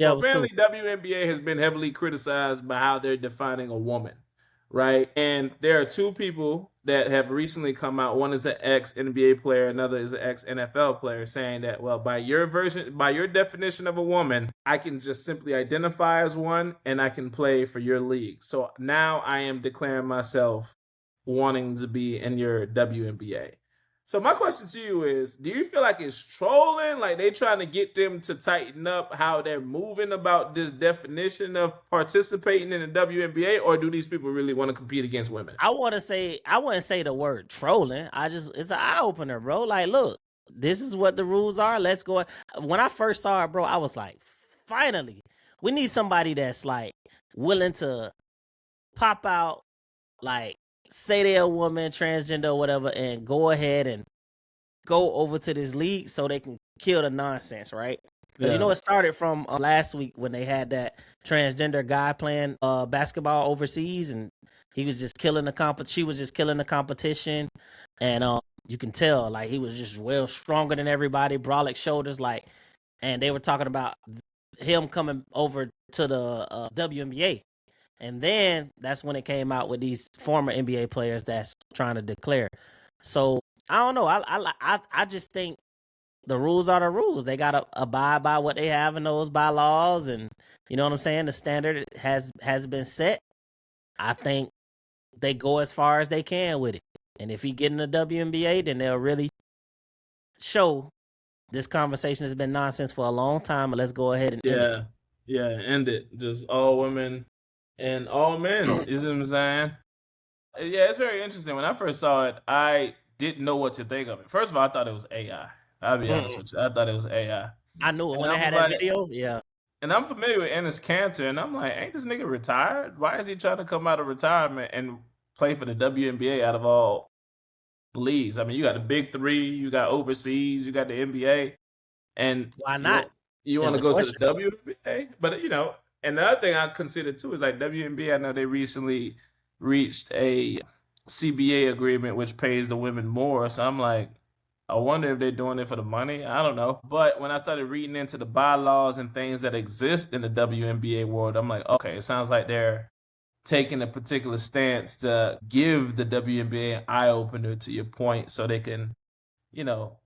So what's up? apparently WNBA has been heavily criticized by how they're defining a woman, right? And there are two people that have recently come out. One is an ex NBA player, another is an ex NFL player, saying that, well, by your definition of a woman, I can just simply identify as one and I can play for your league. So now I am declaring myself wanting to be in your WNBA. So my question to you is, do you feel like it's trolling? Like they trying to get them to tighten up how they're moving about this definition of participating in the WNBA, or do these people really want to compete against women? I wouldn't say the word trolling. It's an eye opener, bro. Like, look, this is what the rules are. Let's go. When I first saw it, bro, I was like, finally, we need somebody that's like willing to pop out, like say they're a woman, transgender, or whatever, and go ahead and go over to this league so they can kill the nonsense, right? Because it started from last week when they had that transgender guy playing basketball overseas, and he was just killing the she was just killing the competition, and you can tell like he was just well stronger than everybody, brolic shoulders, like, and they were talking about him coming over to the WNBA. And then that's when it came out with these former NBA players that's trying to declare. So I don't know. I just think the rules are the rules. They gotta abide by what they have in those bylaws, and you know what I'm saying. The standard has been set. I think they go as far as they can with it. And if he get in the WNBA, then they'll really show this conversation has been nonsense for a long time. And let's go ahead and end it. End it. Just all women and all men. You see what I'm saying? Yeah, it's very interesting. When I first saw it, I didn't know what to think of it. First of all, I thought it was AI. I'll be honest with you. I thought it was AI. I knew it And when I I had was that like, video. Yeah. and I'm familiar with Ennis Cantor, and I'm like, ain't this nigga retired? Why is he trying to come out of retirement and play for the WNBA out of all leagues? I mean, you got the big three, you got overseas, you got the NBA, and Why not? you want Is to the go to the question. WNBA? But another thing I consider too is like WNBA. I know they recently reached a CBA agreement which pays the women more. So I'm like, I wonder if they're doing it for the money. I don't know. But when I started reading into the bylaws and things that exist in the WNBA world, I'm like, okay, it sounds like they're taking a particular stance to give the WNBA an eye opener, to your point, so they can,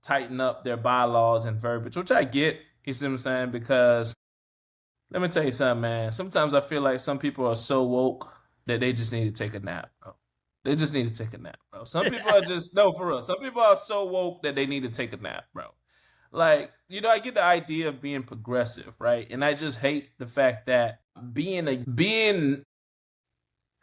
tighten up their bylaws and verbiage, which I get. You see what I'm saying? Because let me tell you something, man. Sometimes I feel like some people are so woke that they just need to take a nap, bro. They just need to take a nap, bro. Some people are just, no, for real. Some people are so woke that they need to take a nap, bro. Like, I get the idea of being progressive, right? And I just hate the fact that being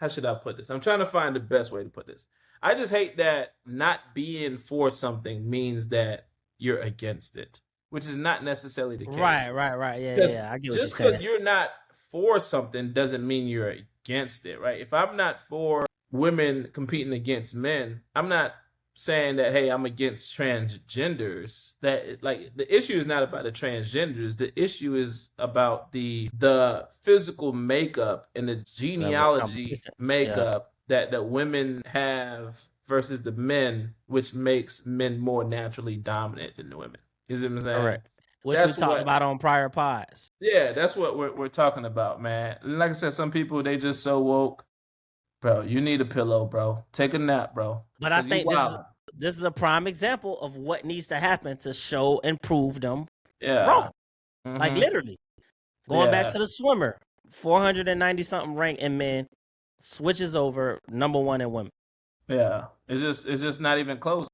how should I put this? I'm trying to find the best way to put this. I just hate that not being for something means that you're against it, which is not necessarily the case. Right. Because Yeah. I get what you're just saying. because you're not for something doesn't mean you're against it, right? If I'm not for women competing against men, I'm not saying that, hey, I'm against transgenders. That, like, the issue is not about the transgenders. The issue is about the physical makeup and the Level of genealogy competition. Yeah. makeup that women have versus the men, which makes men more naturally dominant than the women. You see what I'm saying? Correct. Which we That's talked what about on prior pods. Yeah, that's what we're talking about, man. And like I said, some people, they just so woke. Bro, you need a pillow, bro. Take a nap, bro. But I 'Cause you think wild. this is a prime example of what needs to happen to show and prove them Yeah. wrong. Like, Mm-hmm. literally. Going back Yeah. to the swimmer, 490 something rank in men, switches over number one in women. Yeah. It's just not even close.